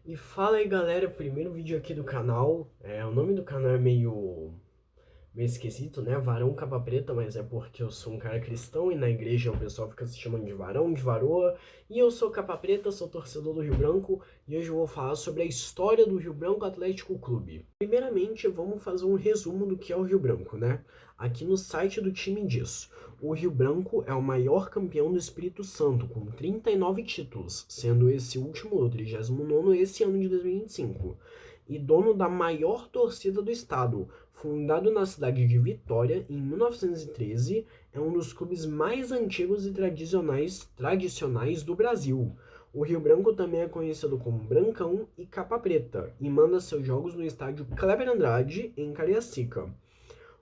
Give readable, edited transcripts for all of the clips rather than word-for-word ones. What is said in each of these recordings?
E fala aí galera, primeiro vídeo aqui do canal. O nome do canal é meio esquisito, né? Varão Capa Preta, mas é porque eu sou um cara cristão e na igreja o pessoal fica se chamando de varão, de varoa. E eu sou Capa Preta, sou torcedor do Rio Branco e hoje eu vou falar sobre a história do Rio Branco Atlético Clube. Primeiramente, vamos fazer um resumo do que é o Rio Branco, né? Aqui no site do time diz: o Rio Branco é o maior campeão do Espírito Santo, com 39 títulos, sendo esse último, o 39º, esse ano de 2025. E dono da maior torcida do estado. Fundado na cidade de Vitória em 1913, é um dos clubes mais antigos e tradicionais do Brasil. O Rio Branco também é conhecido como Brancão e Capa Preta e manda seus jogos no estádio Kleber Andrade, em Cariacica.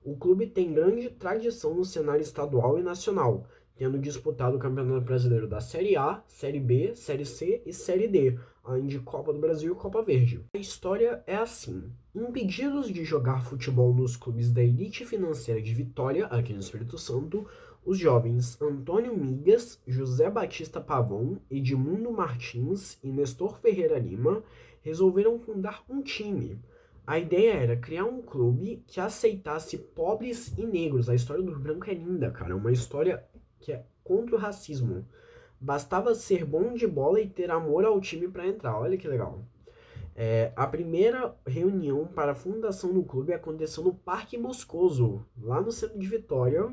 O clube tem grande tradição no cenário estadual e nacional, tendo disputado o Campeonato Brasileiro da Série A, Série B, Série C e Série D, além de Copa do Brasil e Copa Verde. A história é assim: impedidos de jogar futebol nos clubes da elite financeira de Vitória, aqui no Espírito Santo, os jovens Antônio Migas, José Batista Pavão, Edmundo Martins e Nestor Ferreira Lima resolveram fundar um time. A ideia era criar um clube que aceitasse pobres e negros. A história do Rio Branco é linda, cara. É uma história que é contra o racismo. Bastava ser bom de bola e ter amor ao time para entrar. Olha que legal. A primeira reunião para a fundação do clube aconteceu no Parque Moscoso, lá no centro de Vitória.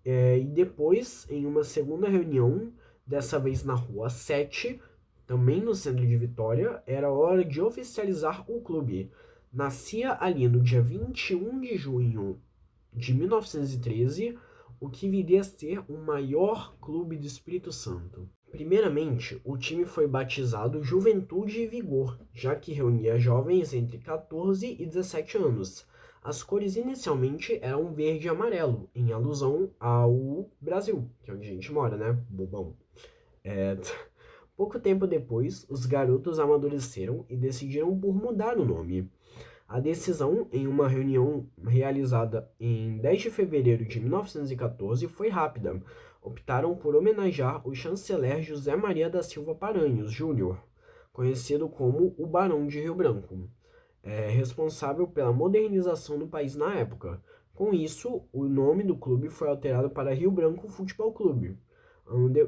E depois, em uma segunda reunião, dessa vez na Rua 7, também no centro de Vitória, era hora de oficializar o clube. Nascia ali no dia 21 de junho de 1913, o que viria a ser o maior clube do Espírito Santo. Primeiramente, o time foi batizado Juventude e Vigor, já que reunia jovens entre 14 e 17 anos. As cores inicialmente eram verde e amarelo, em alusão ao Brasil, que é onde a gente mora, né? Bobão. É... Pouco tempo depois, os garotos amadureceram e decidiram por mudar o nome. A decisão, em uma reunião realizada em 10 de fevereiro de 1914, foi rápida. Optaram por homenagear o chanceler José Maria da Silva Paranhos Júnior, conhecido como o Barão de Rio Branco, responsável pela modernização do país na época. Com isso, o nome do clube foi alterado para Rio Branco Futebol Clube.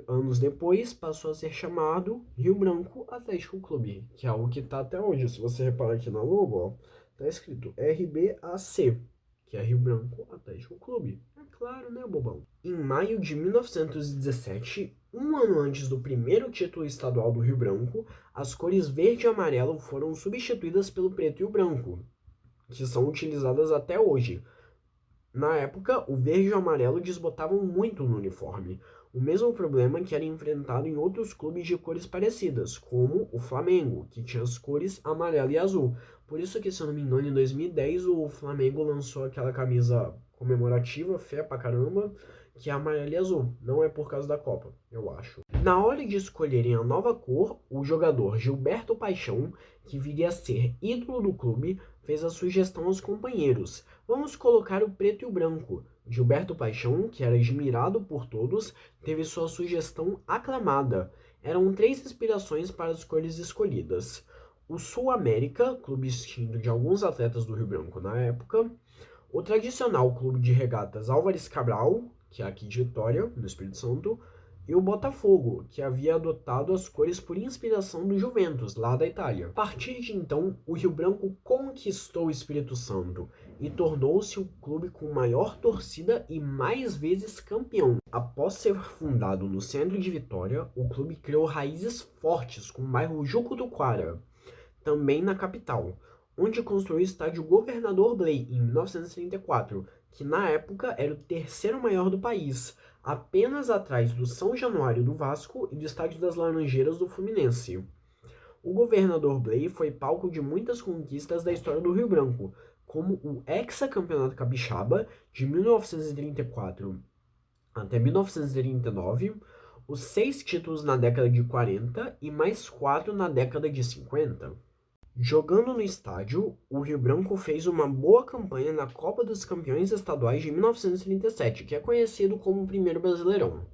Anos depois, passou a ser chamado Rio Branco Atlético Clube, que é algo que está até hoje. Se você reparar aqui na logo, ó, tá escrito RBAC, que é Rio Branco Atlético Clube. É claro, né, bobão? Em maio de 1917, um ano antes do primeiro título estadual do Rio Branco, as cores verde e amarelo foram substituídas pelo preto e o branco, que são utilizadas até hoje. Na época, o verde e o amarelo desbotavam muito no uniforme, o mesmo problema que era enfrentado em outros clubes de cores parecidas, como o Flamengo, que tinha as cores amarelo e azul. Por isso que, se eu não me engano, em 2010 o Flamengo lançou aquela camisa comemorativa, fé pra caramba, que é amarelo e azul. Não é por causa da Copa, eu acho. Na hora de escolherem a nova cor, o jogador Gilberto Paixão, que viria a ser ídolo do clube, fez a sugestão aos companheiros: vamos colocar o preto e o branco. Gilberto Paixão, que era admirado por todos, teve sua sugestão aclamada. Eram 3 inspirações para as cores escolhidas: o Sul América, clube extinto de alguns atletas do Rio Branco na época; o tradicional clube de regatas Álvares Cabral, que é aqui de Vitória, no Espírito Santo; e o Botafogo, que havia adotado as cores por inspiração do Juventus, lá da Itália. A partir de então, o Rio Branco conquistou o Espírito Santo e tornou-se o clube com maior torcida e mais vezes campeão. Após ser fundado no centro de Vitória, o clube criou raízes fortes com o bairro Jucutuquara, também na capital, onde construiu o estádio Governador Blay em 1934, que na época era o terceiro maior do país, apenas atrás do São Januário do Vasco e do Estádio das Laranjeiras do Fluminense. O Governador Blay foi palco de muitas conquistas da história do Rio Branco, como o Hexacampeonato Capixaba de 1934 até 1939, os 6 títulos na década de 40 e mais 4 na década de 50. Jogando no estádio, o Rio Branco fez uma boa campanha na Copa dos Campeões Estaduais de 1937, que é conhecido como o primeiro Brasileirão.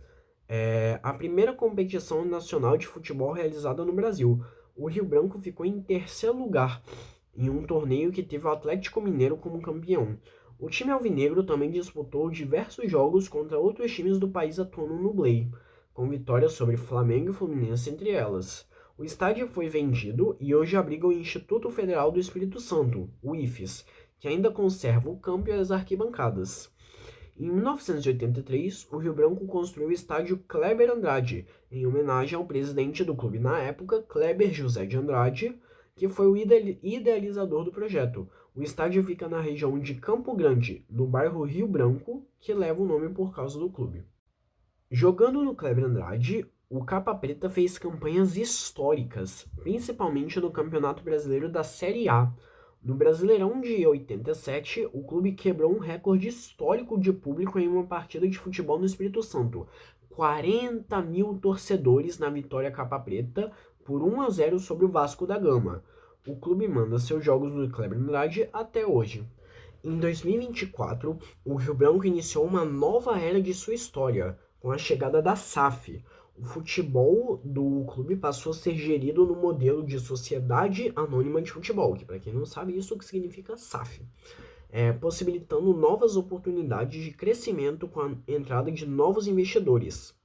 A primeira competição nacional de futebol realizada no Brasil. o Rio Branco ficou em terceiro lugar em um torneio que teve o Atlético Mineiro como campeão. O time alvinegro também disputou diversos jogos contra outros times do país atuando no Blay, com vitórias sobre Flamengo e Fluminense entre elas. O estádio foi vendido e hoje abriga o Instituto Federal do Espírito Santo, o IFES, que ainda conserva o campo e as arquibancadas. Em 1983, o Rio Branco construiu o estádio Kleber Andrade, em homenagem ao presidente do clube na época, Kleber José de Andrade, que foi o idealizador do projeto. O estádio fica na região de Campo Grande, no bairro Rio Branco, que leva o nome por causa do clube. Jogando no Kleber Andrade, o Capa Preta fez campanhas históricas, principalmente no Campeonato Brasileiro da Série A. No Brasileirão de 87, o clube quebrou um recorde histórico de público em uma partida de futebol no Espírito Santo. 40 mil torcedores na vitória Capa Preta por 1-0 sobre o Vasco da Gama. O clube manda seus jogos no Kleber Andrade até hoje. Em 2024, o Rio Branco iniciou uma nova era de sua história, com a chegada da SAF. O futebol do clube passou a ser gerido no modelo de Sociedade Anônima de Futebol, que para quem não sabe isso que significa SAF, possibilitando novas oportunidades de crescimento com a entrada de novos investidores.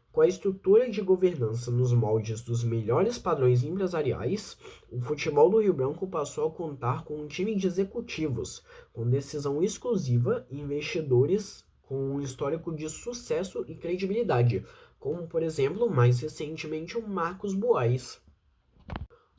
Com a estrutura de governança nos moldes dos melhores padrões empresariais, o futebol do Rio Branco passou a contar com um time de executivos, com decisão exclusiva e investidores com um histórico de sucesso e credibilidade, como, por exemplo, mais recentemente o Marcos Boaz.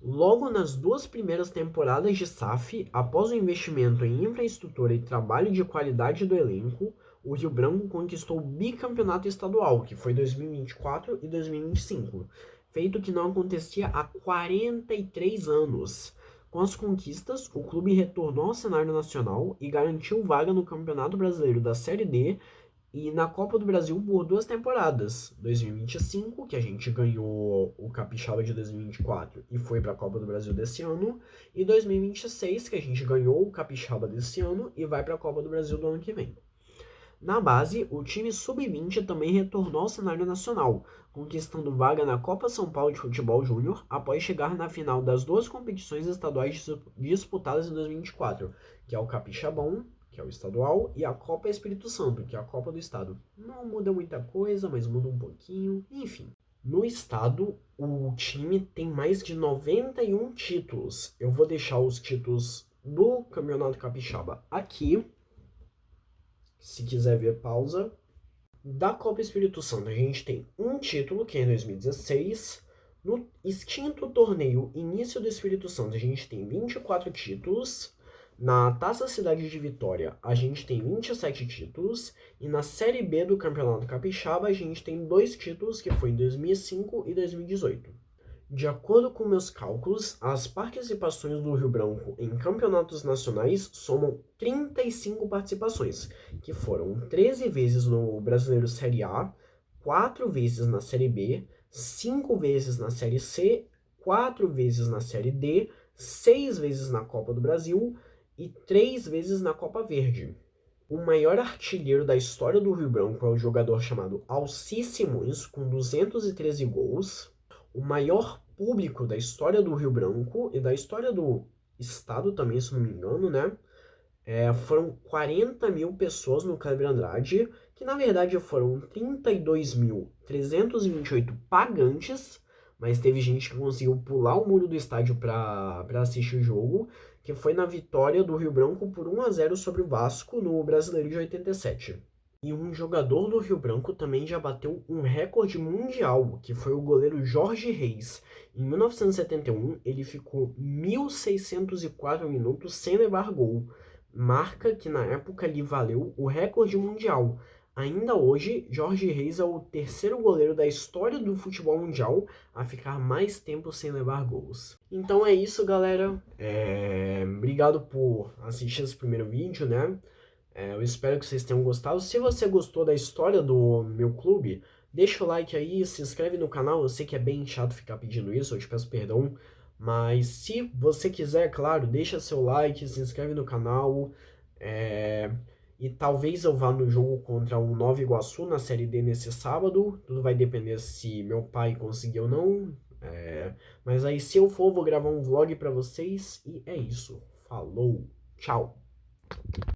Logo nas duas primeiras temporadas de SAF, após o investimento em infraestrutura e trabalho de qualidade do elenco, o Rio Branco conquistou o bicampeonato estadual, que foi 2024 e 2025, feito que não acontecia há 43 anos. Com as conquistas, o clube retornou ao cenário nacional e garantiu vaga no Campeonato Brasileiro da Série D e na Copa do Brasil por 2 temporadas, 2025, que a gente ganhou o Capixaba de 2024 e foi para a Copa do Brasil desse ano, e 2026, que a gente ganhou o Capixaba desse ano e vai para a Copa do Brasil do ano que vem. Na base, o time sub-20 também retornou ao cenário nacional, conquistando vaga na Copa São Paulo de Futebol Júnior após chegar na final das duas competições estaduais disputadas em 2024, que é o Capixabão, que é o estadual, e a Copa Espírito Santo, que é a Copa do Estado. Não muda muita coisa, mas muda um pouquinho, enfim. No estado, o time tem mais de 91 títulos. Eu vou deixar os títulos do Campeonato Capixaba aqui. Se quiser ver, pausa. Da Copa Espírito Santo, a gente tem um título, que é em 2016. No extinto torneio Início do Espírito Santo, a gente tem 24 títulos. Na Taça Cidade de Vitória, a gente tem 27 títulos. E na Série B do Campeonato Capixaba, a gente tem 2 títulos, que foi em 2005 e 2018. De acordo com meus cálculos, as participações do Rio Branco em campeonatos nacionais somam 35 participações, que foram 13 vezes no Brasileiro Série A, 4 vezes na Série B, 5 vezes na Série C, 4 vezes na Série D, 6 vezes na Copa do Brasil e 3 vezes na Copa Verde. O maior artilheiro da história do Rio Branco é o jogador chamado Alci Simões, com 213 gols. O maior público da história do Rio Branco e da história do estado também, se não me engano, né? Foram 40 mil pessoas no Kleber Andrade, que na verdade foram 32.328 pagantes, mas teve gente que conseguiu pular o muro do estádio para assistir o jogo, que foi na vitória do Rio Branco por 1-0 sobre o Vasco no Brasileiro de 87. E um jogador do Rio Branco também já bateu um recorde mundial, que foi o goleiro Jorge Reis. Em 1971, ele ficou 1.604 minutos sem levar gol, marca que na época lhe valeu o recorde mundial. Ainda hoje, Jorge Reis é o terceiro goleiro da história do futebol mundial a ficar mais tempo sem levar gols. Então é isso, galera. Obrigado por assistir esse primeiro vídeo, né? Eu espero que vocês tenham gostado. Se você gostou da história do meu clube, deixa o like aí, se inscreve no canal. Eu sei que é bem chato ficar pedindo isso, eu te peço perdão. Mas se você quiser, claro, deixa seu like, se inscreve no canal. E talvez eu vá no jogo contra o Nova Iguaçu na Série D nesse sábado. Tudo vai depender se meu pai conseguir ou não. Mas aí, se eu for, vou gravar um vlog pra vocês. E é isso. Falou. Tchau.